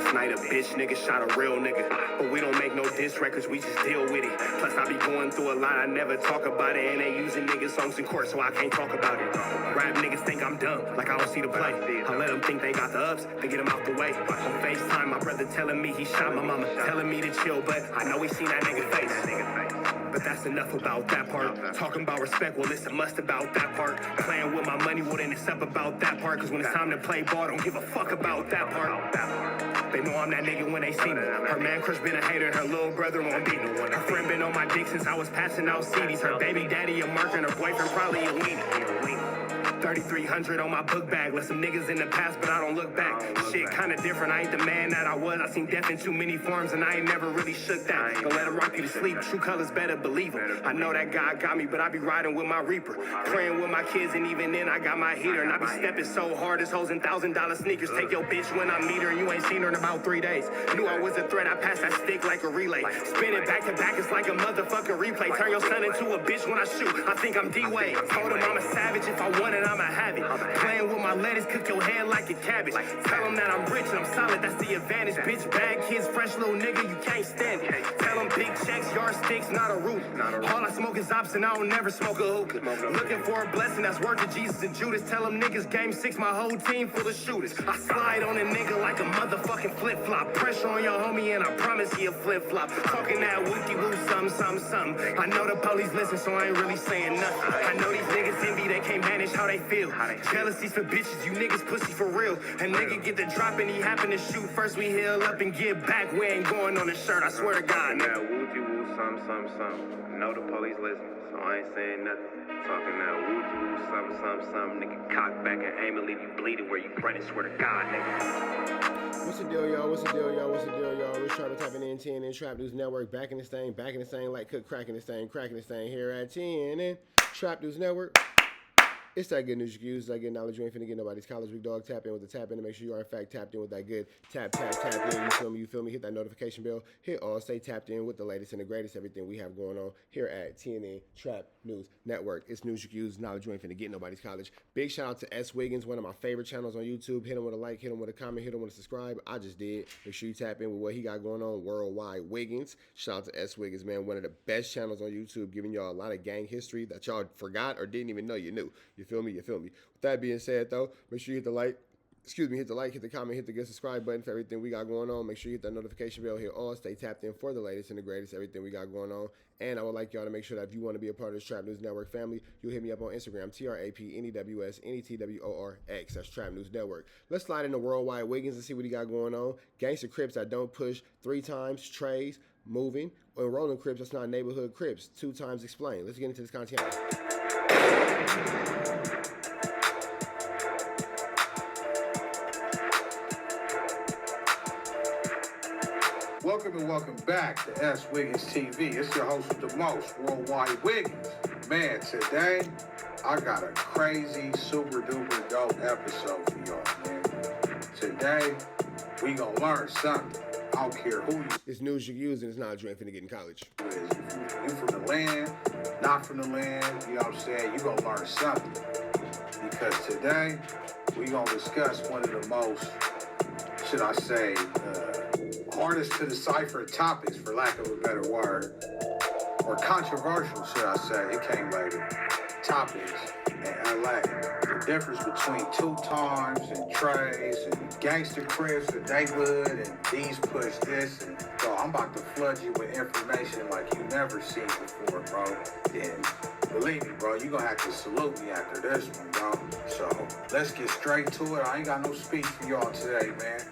Last night a bitch nigga shot a real nigga. But we don't make no diss records, we just deal with it. Plus I be going through a lot, I never talk about it. And they using niggas songs in court, so I can't talk about it. Rap niggas think I'm dumb, like I don't see the play. I let them think they got the ups, they get them out the way. On FaceTime, my brother telling me he shot my mama, telling me to chill, but I know he seen that nigga face. But that's enough about that part. Talking about respect, well it's a must about that part. Playing with my money, well then it's up about that part. Cause when it's time to play ball, don't give a fuck about that part. They know I'm that nigga when they see me. Her man crush been a hater, her little brother won't beat me. Her friend been on my dick since I was passing out CDs. Her baby daddy a mark and her boyfriend probably a weenie. 3,300 on my book bag. Let some niggas in the past, but I don't look back. Shit kinda different, I ain't the man that I was. I seen death in too many forms and I ain't never really shook that. Don't let him rock you to sleep, true colors better believe him. I know that God got me, but I be riding with my Reaper. Praying with my kids and even then I got my heater. And I be stepping so hard, this hoes in $1,000 sneakers. Take your bitch when I meet her, you ain't seen her in about 3 days. Knew I was a threat, I passed that stick like a relay. Spin it back to back, it's like a motherfucking replay. Turn your son into a bitch when I shoot, I think I'm D-Wade. Told him I'm a savage, if I want it, I'ma have it. Playing with my lettuce, cook your head like a cabbage. Tell them that I'm rich and I'm solid, that's the advantage. Bitch, bad kids, fresh little nigga, you can't stand it. Tell them big checks, yardsticks, not a roof. All I smoke is ops and I don't never smoke a hookah. Looking for a blessing that's worth of Jesus and Judas. Tell them niggas game 6, my whole team full of shooters. I slide on a nigga like a motherfucking flip-flop. Pressure on your homie and I promise he a flip-flop. Talking that wookie-woo, something. I know the police listen, so I ain't really saying nothing. I know these niggas envy, they can't manage how they feel. Jealousy's for bitches, you niggas pussy for real. A nigga get the drop and he happen to shoot. First we heal up and get back. We ain't going on the shirt, I swear to God. Now woo-woo, some. Know the police listen, so I ain't saying nothing. Talking now woo-woo, some. Nigga cock back and aim and leave you bleeding where you running. Swear to God, nigga. What's the deal, y'all? Rich Trapper tapping in TNN Trap News Network. Back in this thing like cook cracking this thing here at TNN Trap News Network. It's that good news you can use, that good knowledge you ain't finna get nobody's college. Big dog, tap in with the tap in to make sure you are in fact tapped in with that good tap in. You feel me? Hit that notification bell. Hit all, stay tapped in with the latest and the greatest, everything we have going on here at TNN Trap News Network. It's news you can use, knowledge you ain't finna get nobody's college. Big shout out to S. Wiggins, one of my favorite channels on YouTube. Hit him with a like, hit him with a comment, hit him with a subscribe. I just did. Make sure you tap in with what he got going on worldwide. Wiggins. Shout out to S. Wiggins, man. One of the best channels on YouTube, giving y'all a lot of gang history that y'all forgot or didn't even know you knew. You feel me? With that being said, though, make sure you hit the like, hit the comment, hit the good subscribe button for everything we got going on. Make sure you hit that notification bell, hit all, stay tapped in for the latest and the greatest, everything we got going on. And I would like y'all to make sure that if you want to be a part of this Trap News Network family, you'll hit me up on Instagram, TRAPNEWSNETWORX. That's Trap News Network. Let's slide into Worldwide Wiggins and see what he got going on. Gangster Crips that don't push 3 times, trays, moving. Or Rollin Crips, that's not neighborhood Crips. 2 times explain. Let's get into this content. Welcome and welcome back to S. Wiggins TV. It's your host with the most, Worldwide Wiggins. Man, today I got a crazy, super duper dope episode for y'all, man. Today we gonna learn something. I don't care who you It's news you use and it's not a drink finna get in college. is. You from the land, not from the land, you know what I'm saying? You gonna learn something. Because today we gonna discuss one of the most, should I say, hardest to decipher topics, for lack of a better word, or controversial, should I say, it came later, topics in LA. The difference between 2 times and trays and Gangster Crips and neighborhood and these push this, and bro, I'm about to flood you with information like you never seen before, bro. And believe me, bro, you gonna have to salute me after this one, bro. So let's get straight to it. I ain't got no speech for y'all today, man.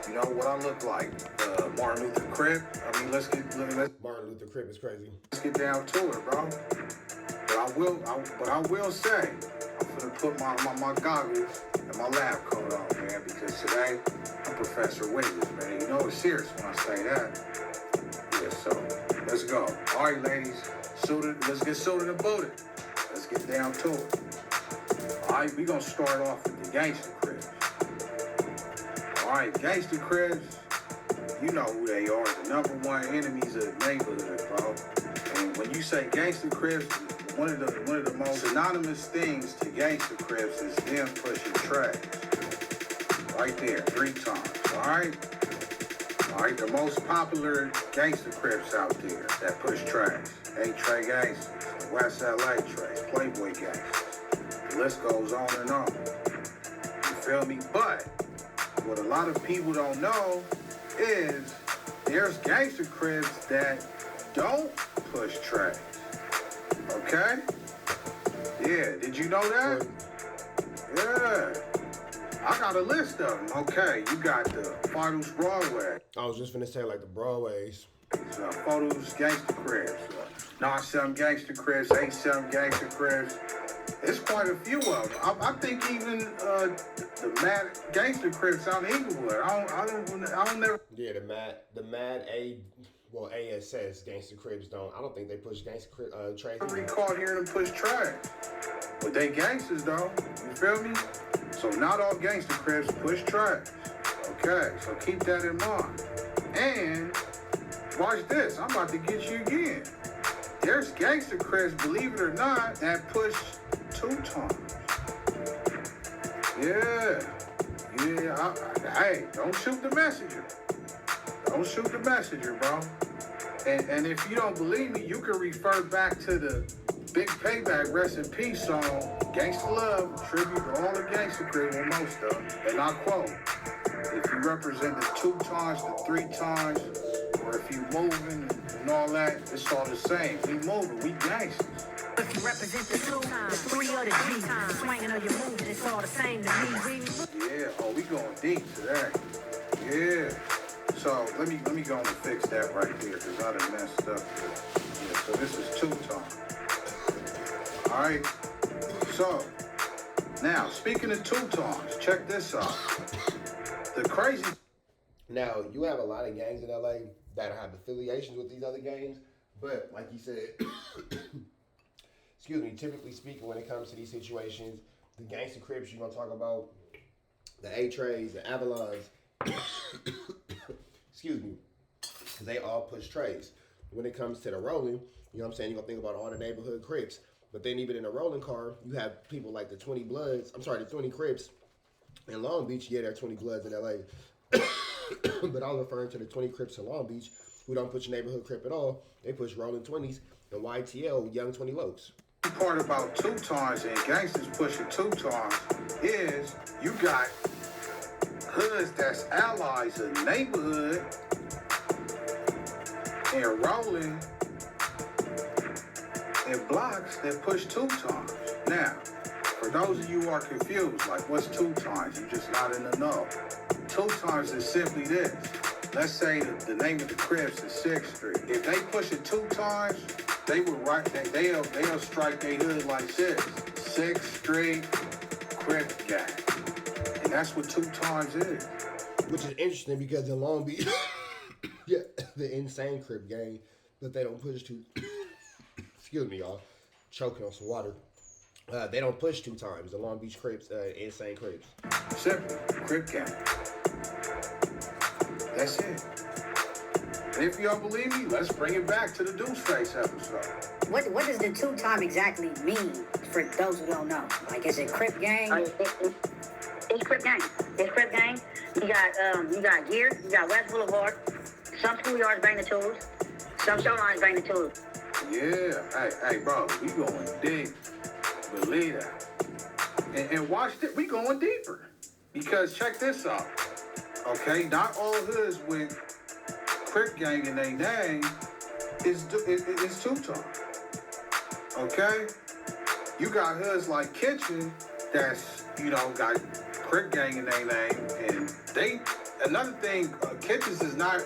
You know what I look like? Martin Luther Crip. I mean, let's Martin Luther Crip is crazy. let's get down to it, bro. But I will say, I'm gonna put my goggles and my lab coat on, man, because today I'm Professor Wiggins, man. You know it's serious when I say that. Yeah, so let's go. All right, ladies, let's get suited and booted. Let's get down to it. All right, we gonna start off with the Gangster Crips. All right, Gangster Crips, you know who they are, the #1 enemies of the neighborhood, bro. And when you say Gangster Crips, one of the most synonymous things to Gangster Crips is them pushing tracks. Right there, 3 times, all right? All right, the most popular Gangster Crips out there that push trash. A-Tray Gangsters, the West LA Trays, Playboy Gangsters. The list goes on and on. You feel me? But what a lot of people don't know is there's Gangster Crips that don't push trash. Okay? Yeah, did you know that? Yeah. I got a list of them. Okay, you got the Feuds Broadway. I was just finna say like the Broadways. Feuds Gangster Crips. Not some Gangster Crips, ain't some Gangster Crips. It's quite a few of them. I think even the Mad Gangster Crips out in Inglewood. I don't never. Yeah, the Mad ASS Gangster Crips don't. I don't think they push Gangster trash. I recall hearing them push trash, but they gangsters though. You feel me? So not all Gangster Crips push trash. Okay, so keep that in mind. And watch this. I'm about to get you again. There's Gangster Crips, believe it or not, that push 2 times. Yeah. Hey, don't shoot the messenger. Don't shoot the messenger, bro. And if you don't believe me, you can refer back to the Big Payback Rest in Peace song, Gangsta Love, tribute to all the Gangster Crips, well, most of them. And I quote, if you represent the 2 times, the 3 times, or if you moving and all that, it's all the same. We moving, we gangsters. If you represent the 2, the 3, or the G, swinging on your move, it's all the same to me. Yeah, oh, we going deep today. Yeah. So let me go and fix that right there, because I done messed up here. Yeah, so this is 2 times. All right. So now, speaking of 2 times, check this out. The crazy. Now, you have a lot of gangs in LA that have affiliations with these other gangs, but like you said, excuse me, typically speaking, when it comes to these situations, the Gangster Crips, you're going to talk about the A-Trays, the Avalons, excuse me, because they all push trays. When it comes to the Rollin, you know what I'm saying, you're going to think about all the neighborhood Crips, but then even in a Rollin car, you have people like the 20 Crips in Long Beach. Yeah, they're 20 Bloods in LA. But I was referring to the 20 Crips in Long Beach who don't push neighborhood Crip at all. They push Rollin 20s and YTL, Young 20 Lokes. The part about 2 times and gangsters pushing 2 times is you got hoods that's allies of neighborhood and Rollin and blocks that push 2 times. Now, for those of you who are confused, like what's 2 times? You just not in the know. 2 times is simply this. Let's say the name of the Crips is 6th Street. If they push it 2 times, they will they'll strike their hood like this. 6th Street Crip gang. And that's what 2 times is. Which is interesting because in Long Beach, yeah, the insane Crip gang, but they don't push 2. Excuse me, y'all. Choking on some water. They don't push 2 times. The Long Beach Crips, insane Crips. Simple. Crip gang. That's it. And if you don't believe me, let's bring it back to the Deuceface episode. What does the 2 time exactly mean for those who don't know? Like, is it Crip gang? It's Crip gang. It's Crip gang. You got gear. You got West Boulevard. Some schoolyards bring the tools. Some showlines bring the tools. Yeah. Hey, bro, we going deep. Believe that. And watch it. We going deeper. Because check this out. Okay, not all hoods with Crip gang in their name is 2 times. Okay? You got hoods like Kitchen that's, got Crip gang in their name. And another thing, Kitchens is not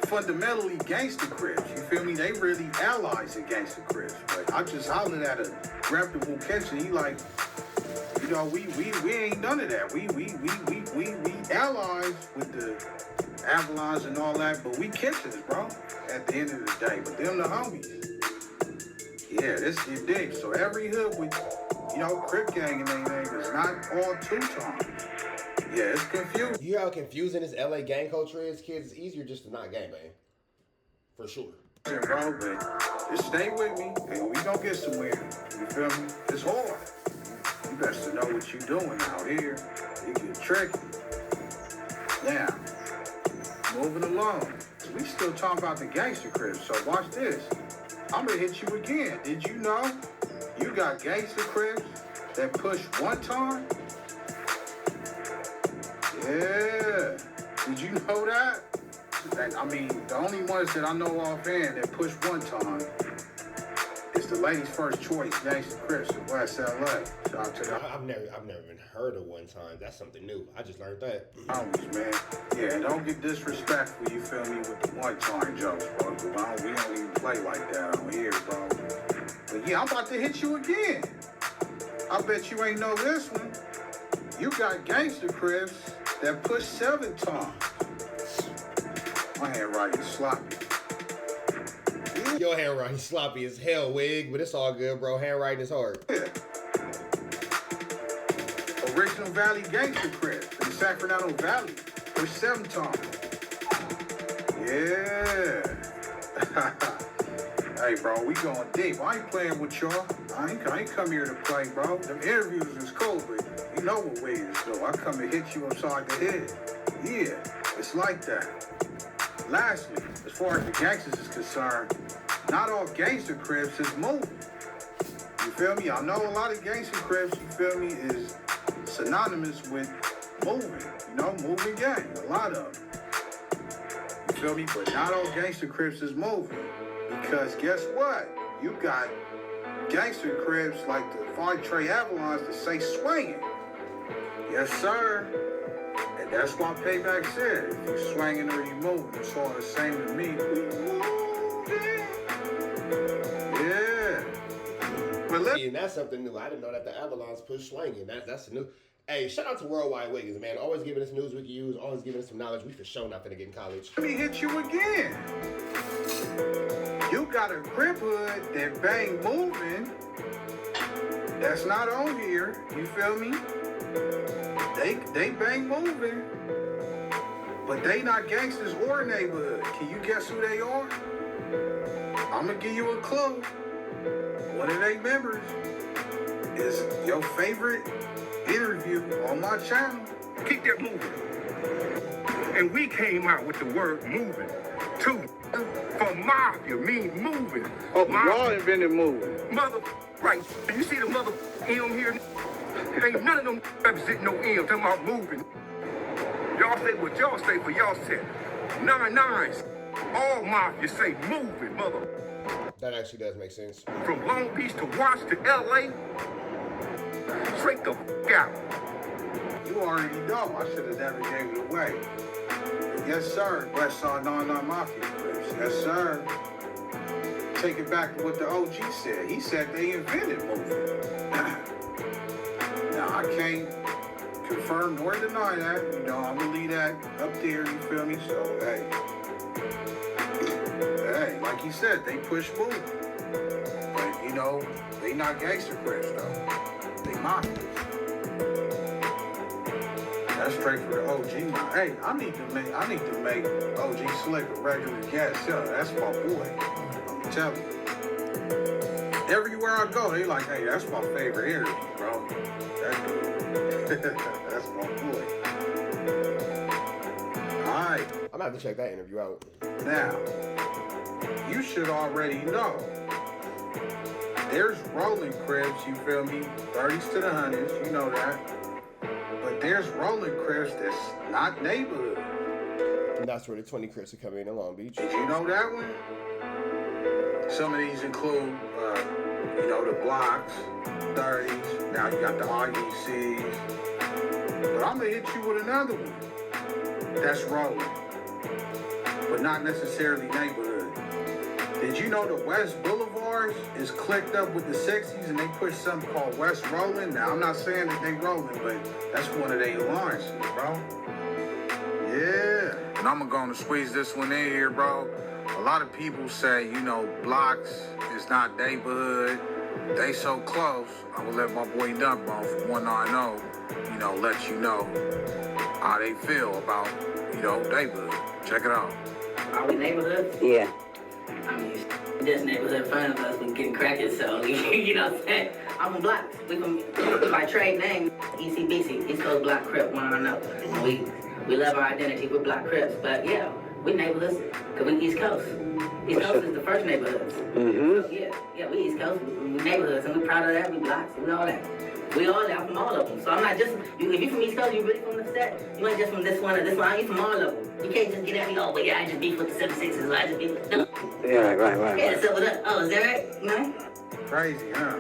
fundamentally Gangster Crips. You feel me? They really allies in Gangster Crips. But I just hollered at a reputable Kitchen. He like, we ain't none of that. We allies with the Avalons and all that, but we Kitchens, bro. At the end of the day, but them the homies. Yeah, this is deep. So every hood with, Crip gang in their name is not all 2 times. Yeah, it's confusing. You know how confusing this LA gang culture is, kids? It's easier just to not gangbang. For sure. Yeah, bro, but just stay with me and we gonna get somewhere. You feel me? It's hard. You best to know what you doing out here. It get tricky. Now, moving along. We still talking about the Gangster Crips, so watch this. I'm gonna hit you again. Did you know you got Gangster Crips that push one time? Yeah. Did you know that? I mean, the only ones that I know offhand that push one time is the ladies' first choice, Gangster Crips in West LA. Shout out to them. I've never even heard of one time. That's something new. I just learned that. Always, man. Yeah, and don't get disrespectful, you feel me, with the one-time jokes, bro. We don't even play like that on here, bro. But yeah, I'm about to hit you again. I bet you ain't know this one. You got Gangster Crips that push 7 times. My handwriting is sloppy. Your handwriting sloppy as hell, Wig, but it's all good, bro. Handwriting is hard. Yeah. Original Valley Gangster Crips in Sacramento Valley push 7 times. Yeah. Hey, bro, we going deep. I ain't playing with y'all. I ain't come here to play, bro. Them interviews is cool, but you know what Wig is doing. I come and hit you upside the head. Yeah, it's like that. Lastly, as far as the gangsters is concerned, not all Gangster Crips is moving. You feel me? I know a lot of Gangster Crips, you feel me, is synonymous with moving. You know, moving gang. A lot of them. You feel me? But not all Gangster Crips is moving. Because guess what? You got Gangster Crips like the Five Trey Avalons that say swinging. Yes, sir. And that's why Payback said, if you swinging or you moving, it's all the same to me. We moving. Yeah. But And that's something new. I didn't know that the Avalons push swinging. That's new. Hey, shout out to Worldwide Wiggins, man. Always giving us news we can use. Always giving us some knowledge. We for sure not gonna get in college. Let me hit you again. You got a Crip hood that bang moving. That's not on here. You feel me? They bang moving. But they not gangsters or neighborhood. Can you guess who they are? I'm gonna give you a clue. One of their members is your favorite interview on my channel. Keep that moving. And we came out with the word moving, too. For Mafia, mean moving. Oh, y'all invented moving. Mother, right. You see the mother M here? Ain't none of them representing no M, talking about moving. Y'all say what y'all say for y'all set. 9-9s. All Mafia say moving, mother. That actually does make sense. From Long Beach to Watch to LA, straight the out. You already know. I should have never gave it away. Yes, sir. Westside 99 Mafia Crips. Yes, sir. Take it back to what the OG said. He said they invented moving. Now, I can't confirm nor deny that. You know, I'm going to leave that up there, you feel me? So, hey. Hey, like he said, they push move. But, you know, they not Gangster Crips, though. They Mafias. That's straight for the OG now. Hey, I need to make OG Slick a regular guest. Yeah, that's my boy. I'm telling you. Everywhere I go, they like, hey, that's my favorite interview, bro. That's my boy. All right. I'm gonna have to check that interview out. Now, you should already know. There's Rollin Crips, you feel me? 30s to the 100s, you know that. But there's Rollin Crips that's not neighborhood. And that's where the 20 Crips are coming in Long Beach. Did you know that one? Some of these include, you know, the blocks, 30s. Now you got the RECs. But I'm gonna hit you with another one. That's Rollin, but not necessarily neighborhood. Did you know the West Boulevards is clicked up with the 60s and they push something called West Rollin? Now, I'm not saying that they rolling, but that's one of their alliances, bro. Yeah. And I'm going to squeeze this one in here, bro. A lot of people say, you know, blocks is not neighborhood. They so close. I will let my boy Dunkbone from 190, you know, let you know how they feel about, you know, neighborhood. Check it out. Are we neighborhood? Yeah. I mean, this neighborhood fun of us, we getting crackers, so, you know what I'm saying? I'm from Blocks. We from, by trade name, ECBC, East Coast Block Crip, one or another. We love our identity with Block Crips, but yeah, We neighborhoods, because we East Coast. East Coast is the first neighborhoods. So, yeah, we East Coast, we neighborhoods, and we're proud of that, we blocks, we all that. We all that, I'm from all of them. So I'm not just, if you from East Coast, you really from the set, you ain't just from this one or this one, you from all of them. You can't just get at me, oh, well, yeah, I just beef with the 76ers, or I just beef with the... Yeah, right. Yeah, so with that, oh, is that right? You know? Crazy, huh?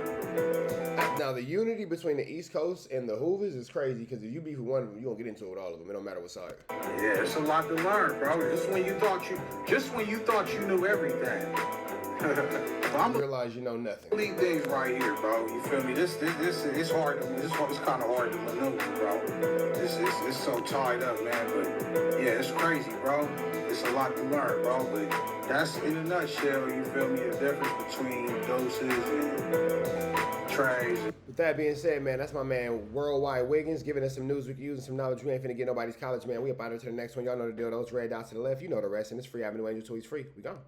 Now, the unity between the East Coast and the Hoovers is crazy because if you beef with one of them, you're going to get into it with all of them. It don't matter what side. Yeah, it's a lot to learn, bro. Just when you thought you knew everything. But I'm You realize you know nothing. these things right here, bro. You feel me? This it's hard. It's kind of hard to maneuver, bro. It's so tied up, man. But yeah, it's crazy, bro. It's a lot to learn, bro. But that's in a nutshell. You feel me? The difference between doses and trays. With that being said, man, that's my man Worldwide Wiggins giving us some news we can use and some knowledge we ain't finna get nobody's college, man. We up out here to the next one. Y'all know the deal. Those red dots to the left. You know the rest. And it's free Avenue Angel till he's free. We gone.